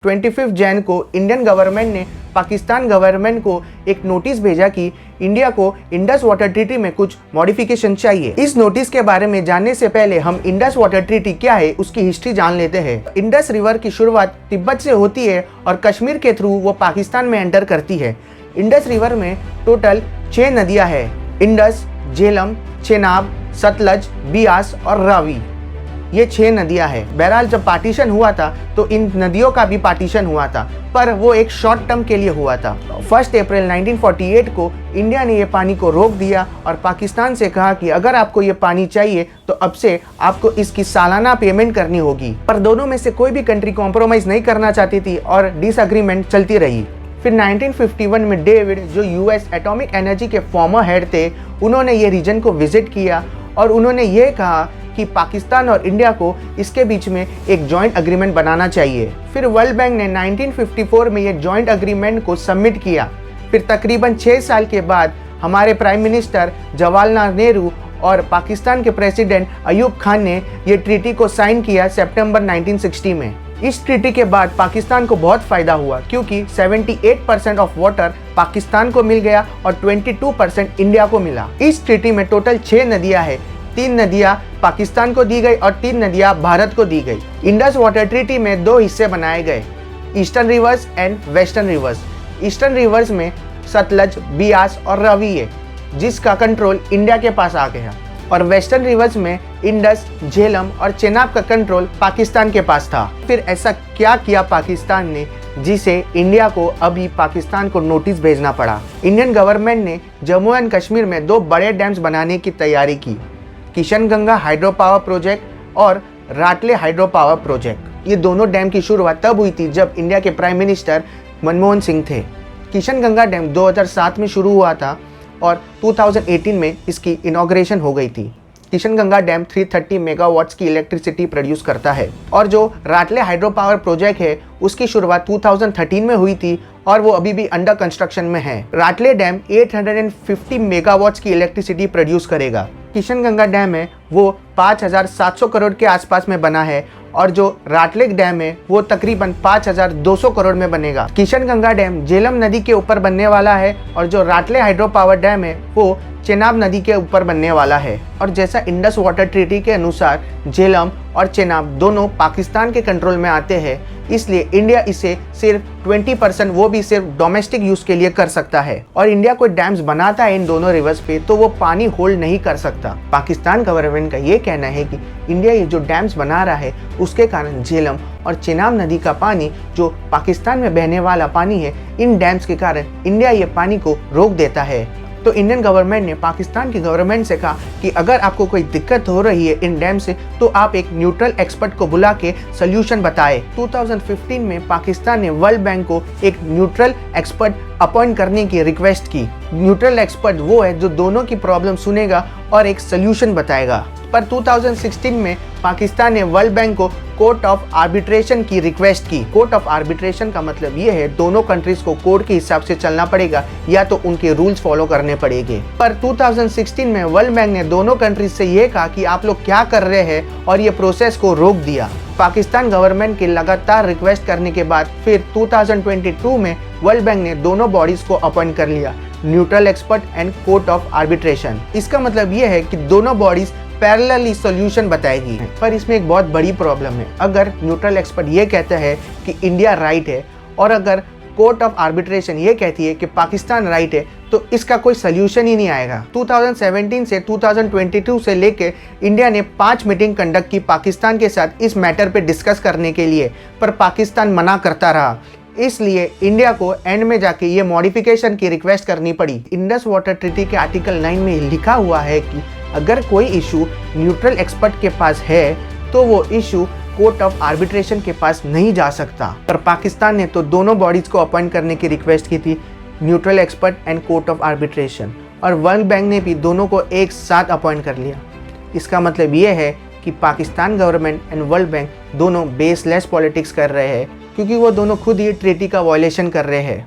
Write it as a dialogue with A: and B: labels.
A: 25 जैन को Indian government ने Pakistan government को एक नोटिस भेजा कि इंडिया को इंडस वाटर ट्रीटी में कुछ मॉडिफिकेशन चाहिए। इस नोटिस के बारे में जानने से पहले हम इंडस वाटर ट्रीटी क्या है उसकी हिस्ट्री जान लेते हैं। इंडस रिवर की शुरुआत तिब्बत से होती है और कश्मीर के थ्रू वो पाकिस्तान में एंटर करती है। इंडस रिवर में टोटल 6 नदियाँ हैं, इंडस, झेलम, चेनाब, सतलज, बियास और रावी। ये 6 नदियां हैं। बहरहाल जब पार्टीशन हुआ था तो इन नदियों का भी पार्टीशन हुआ था, पर वो एक शॉर्ट टर्म के लिए हुआ था। 1 अप्रैल 1948 को इंडिया ने ये पानी को रोक दिया और पाकिस्तान से कहा कि अगर आपको ये पानी चाहिए तो अब से आपको इसकी सालाना पेमेंट करनी होगी। पर दोनों में से कोई भी कंट्री कॉम्प्रोमाइज़ नहीं करना चाहती थी और डिसएग्रीमेंट चलती रही। फिर 1951 में डेविड, जो यूएस एटॉमिक एनर्जी के फॉर्मर हेड थे, उन्होंने ये रीजन को विजिट किया और उन्होंने ये कहा कि पाकिस्तान और इंडिया को इसके बीच में एक जॉइंट एग्रीमेंट बनाना चाहिए। फिर वर्ल्ड बैंक ने 1954 में ये जॉइंट एग्रीमेंट को सबमिट किया। फिर तकरीबन 6 साल के बाद हमारे प्राइम मिनिस्टर जवाहरलाल नेहरू और पाकिस्तान के प्रेसिडेंट अयूब खान ने ये ट्रीटी को साइन किया सितंबर 1960 में। इस ट्रीटी के बाद पाकिस्तान को बहुत फ़ायदा हुआ क्योंकि 78% ऑफ वाटर पाकिस्तान को मिल गया और 22% इंडिया को मिला। इस ट्रीटी में टोटल 6 नदियाँ हैं। 3 नदियाँ पाकिस्तान को दी गई और 3 नदियाँ भारत को दी गई। इंडस वाटर ट्रीटी में 2 हिस्से बनाए गए, eastern reverse and western rivers. Eastern reverse में सतलज, बियास और रावी है, जिसका कंट्रोल इंडिया के पास आ गया, और वेस्टर्न रिवर्स में इंडस, झेलम और चेनाब का कंट्रोल पाकिस्तान के पास था। फिर ऐसा क्या किया पाकिस्तान ने जिसे इंडिया को अभी पाकिस्तान को नोटिस भेजना पड़ा? इंडियन गवर्नमेंट ने जम्मू एंड कश्मीर में 2 बड़े डैम्स बनाने की तैयारी की, किशनगंगा हाइड्रो पावर प्रोजेक्ट और राटले हाइड्रो पावर प्रोजेक्ट। ये दोनों डैम की शुरुआत तब हुई थी जब इंडिया के प्राइम मिनिस्टर मनमोहन सिंह थे। किशनगंगा डैम 2007 में शुरू हुआ था और 2018 में इसकी इनॉग्रेशन हो गई थी। किशनगंगा डैम 330 मेगावाट्स की इलेक्ट्रिसिटी प्रोड्यूस करता है और जो राटले हाइड्रो पावर प्रोजेक्ट है उसकी शुरुआत 2013 में हुई थी और वो अभी भी अंडर कंस्ट्रक्शन में है। राटले डैम 850 मेगावाट्स की इलेक्ट्रिसिटी प्रोड्यूस करेगा। किशनगंगा डैम है वो 5700 करोड़ के आसपास में बना है और जो राटले डैम है वो तकरीबन 5200 करोड़ में बनेगा। किशनगंगा डैम झेलम नदी के ऊपर बनने वाला है और जो राटले हाइड्रो पावर डैम है वो चेनाब नदी के ऊपर बनने वाला है। और जैसा इंडस वाटर ट्रीटी के अनुसार झेलम और चेनाब दोनों पाकिस्तान के कंट्रोल में आते हैं, इसलिए इंडिया इसे सिर्फ 20%, वो भी सिर्फ डोमेस्टिक यूज़ के लिए कर सकता है। और इंडिया कोई डैम्स बनाता है इन दोनों रिवर्स पे तो वो पानी होल्ड नहीं कर सकता। पाकिस्तान गवर्नमेंट का ये कहना है कि इंडिया ये जो डैम्स बना रहा है उसके कारण झेलम और चेनाब नदी का पानी, जो पाकिस्तान में बहने वाला पानी है, इन डैम्स के कारण इंडिया ये पानी को रोक देता है। तो इंडियन गवर्नमेंट ने पाकिस्तान की गवर्नमेंट से कहा कि अगर आपको कोई दिक्कत हो रही है इन डैम से तो आप एक न्यूट्रल एक्सपर्ट को बुला के सोल्यूशन बताएं। 2015 में पाकिस्तान ने वर्ल्ड बैंक को एक न्यूट्रल एक्सपर्ट अपॉइंट करने की रिक्वेस्ट की। न्यूट्रल एक्सपर्ट वो है जो दोनों की प्रॉब्लम सुनेगा और एक सोल्यूशन बताएगा। पर 2016 में पाकिस्तान ने वर्ल्ड बैंक को कोर्ट ऑफ आर्बिट्रेशन की रिक्वेस्ट की। कोर्ट ऑफ आर्बिट्रेशन का मतलब ये है दोनों कंट्रीज को कोर्ट के हिसाब से चलना पड़ेगा या तो उनके रूल्स फॉलो करने पड़ेंगे। पर 2016 में वर्ल्ड बैंक ने दोनों कंट्रीज से ये कहा कि आप लोग क्या कर रहे हैं और ये प्रोसेस को रोक दिया। पाकिस्तान गवर्नमेंट के लगातार रिक्वेस्ट करने के बाद फिर 2022 में वर्ल्ड बैंक ने दोनों बॉडीज को अपॉइंट कर लिया, neutral expert and court of arbitration. इसका मतलब ये है कि दोनों बॉडीज पैरेलली सॉल्यूशन बताएगी। पर इसमें एक बहुत बड़ी प्रॉब्लम है। अगर न्यूट्रल एक्सपर्ट ये कहता है कि इंडिया राइट है और अगर कोर्ट ऑफ आर्बिट्रेशन ये कहती है कि पाकिस्तान राइट है तो इसका कोई सॉल्यूशन ही नहीं आएगा। 2017 से 2022 से लेके इंडिया ने 5 मीटिंग कंडक्ट की पाकिस्तान के साथ इस मैटर पे डिस्कस करने के लिए, पर पाकिस्तान मना करता रहा। इसलिए इंडिया को एंड में जाके ये मॉडिफिकेशन की रिक्वेस्ट करनी पड़ी। इंडस वाटर ट्रीटी के आर्टिकल 9 में लिखा हुआ है कि अगर कोई इशू न्यूट्रल एक्सपर्ट के पास है तो वो इशू कोर्ट ऑफ आर्बिट्रेशन के पास नहीं जा सकता। पर पाकिस्तान ने तो दोनों बॉडीज को अपॉइंट करने की रिक्वेस्ट की थी, neutral expert and court of arbitration, और वर्ल्ड बैंक ने भी दोनों को एक साथ अपॉइंट कर लिया। इसका मतलब ये है कि Pakistan government and world bank दोनों बेसलेस पॉलिटिक्स कर रहे हैं क्योंकि वो दोनों खुद ही ट्रीटी का वायलेशन कर रहे हैं।